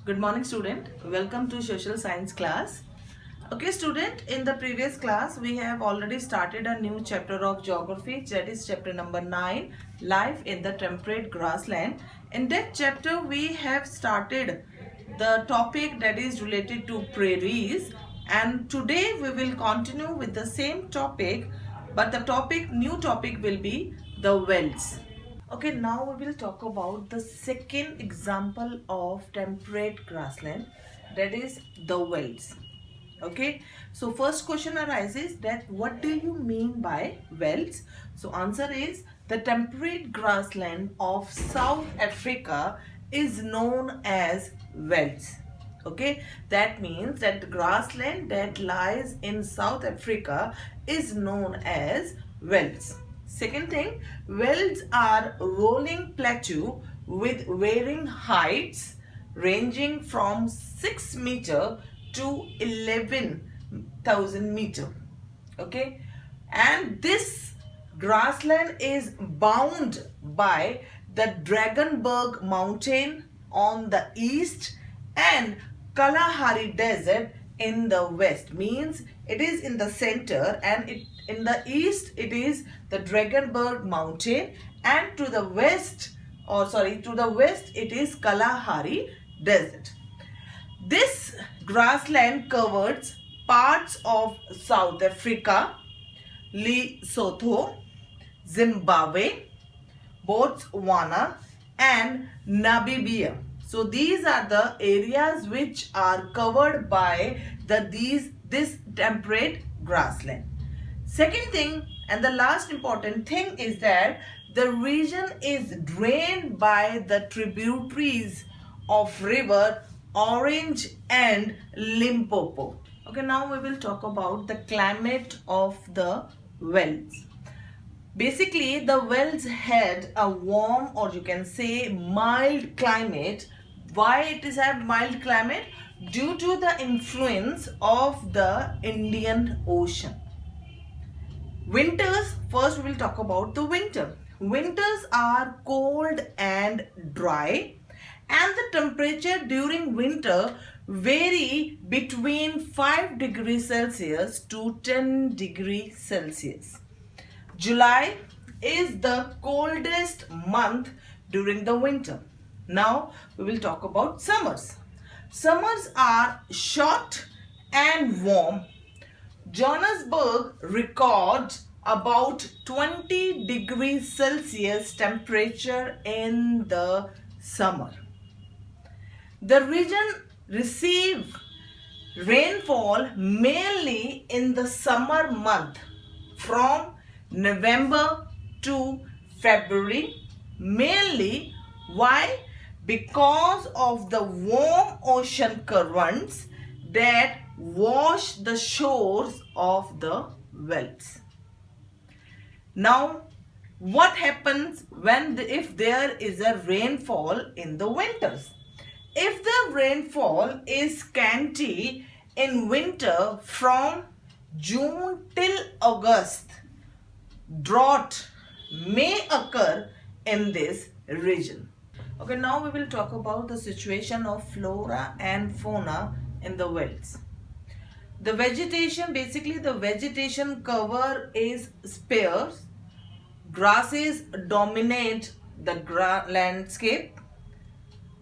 Good morning, student. Welcome to social science class. Okay, student, in the previous class we have already started a new chapter of geography, that is chapter number 9, life in the temperate grassland. In that chapter we have started the topic that is related to prairies, and today we will continue with the same topic, but the new topic will be the wells. Okay, now we will talk about the second example of temperate grassland, that is the wells. Okay, so first question arises that what do you mean by wells? So answer is the temperate grassland of South Africa is known as wells. Okay, that means that the grassland that lies in South Africa is known as wells. Second thing, wells are rolling plateau with varying heights ranging from 6 meter to 11,000 meter. Okay, and this grassland is bound by the Drakensberg mountain on the east and Kalahari desert in the west. Means it is in the center, and in the east it is the Drakensberg mountain, and to the west it is Kalahari desert. This grassland covers parts of South Africa, Lesotho, Zimbabwe, Botswana and Namibia. So these are the areas which are covered by this temperate grassland. Second thing, and the last important thing, is that the region is drained by the tributaries of river Orange and Limpopo. Okay, now we will talk about the climate of the wells. Basically, the wells had a warm, or you can say mild climate. Why it is a mild climate? Due to the influence of the Indian Ocean. Winters, first we will talk about the winter. Winters are cold and dry, and the temperature during winter vary between 5 degrees Celsius to 10 degrees Celsius. July is the coldest month during the winter. Now we will talk about summers. Summers are short and warm. Johannesburg records about 20 degrees Celsius temperature in the summer. The region receives rainfall mainly in the summer month from November to February. Mainly, why? Because of the warm ocean currents that wash the shores of the wells. Now, what happens if there is a rainfall in the winters? If the rainfall is scanty in winter from June till August, drought may occur in this region. Okay, now we will talk about the situation of flora and fauna in the wells. The vegetation, basically the vegetation cover is sparse. Grasses dominate the landscape.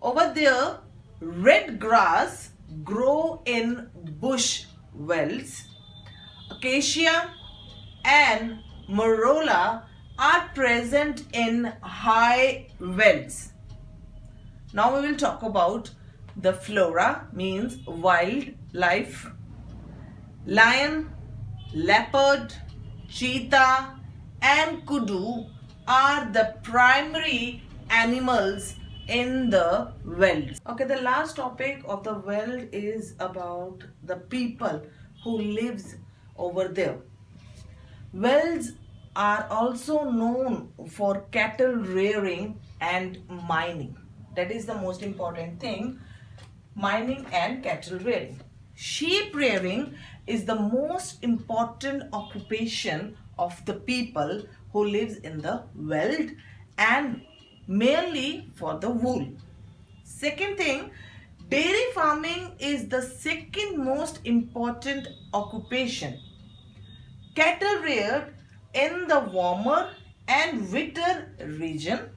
Over there, red grass grow in bush wells. Acacia and Marula are present in high wells. Now we will talk about the flora, means wildlife. Lion, leopard, cheetah and kudu are the primary animals in the wells. Okay, the last topic of the well is about the people who lives over there. Wells are also known for cattle rearing and mining. That is the most important thing, mining and cattle rearing. Sheep rearing is the most important occupation of the people who lives in the veld, and mainly for the wool. Second thing, Dairy farming is the second most important occupation. Cattle reared in the warmer and wetter region.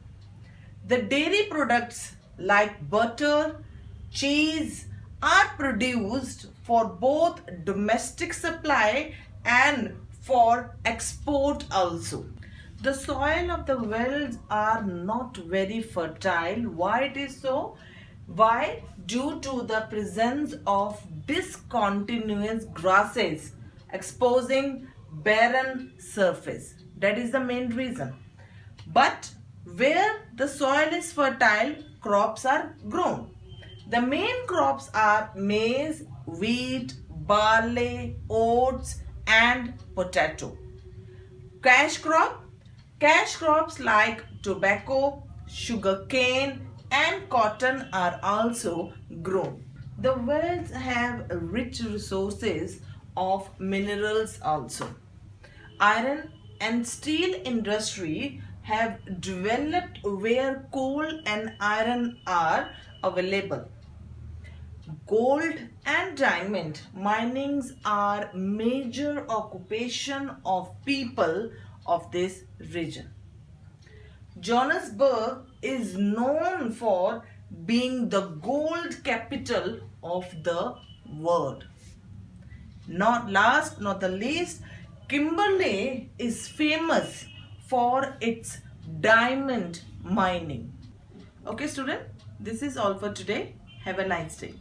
The dairy products like butter, cheese are produced for both domestic supply and for export also. The soil of the wells are not very fertile. Why it is so? Why? Due to the presence of discontinuous grasses exposing barren surface. That is the main reason. But where the soil is fertile, crops are grown. The main crops are maize, wheat, barley, oats and potato. Cash crop. Cash crops like tobacco, sugarcane and cotton are also grown. The wells have rich resources of minerals also. Iron and steel industry have developed where coal and iron are available. Gold and diamond minings are major occupation of people of this region. Johannesburg is known for being the gold capital of the world. Not last, not the least, Kimberley is famous for its diamond mining. Okay, student, this is all for today. Have a nice day.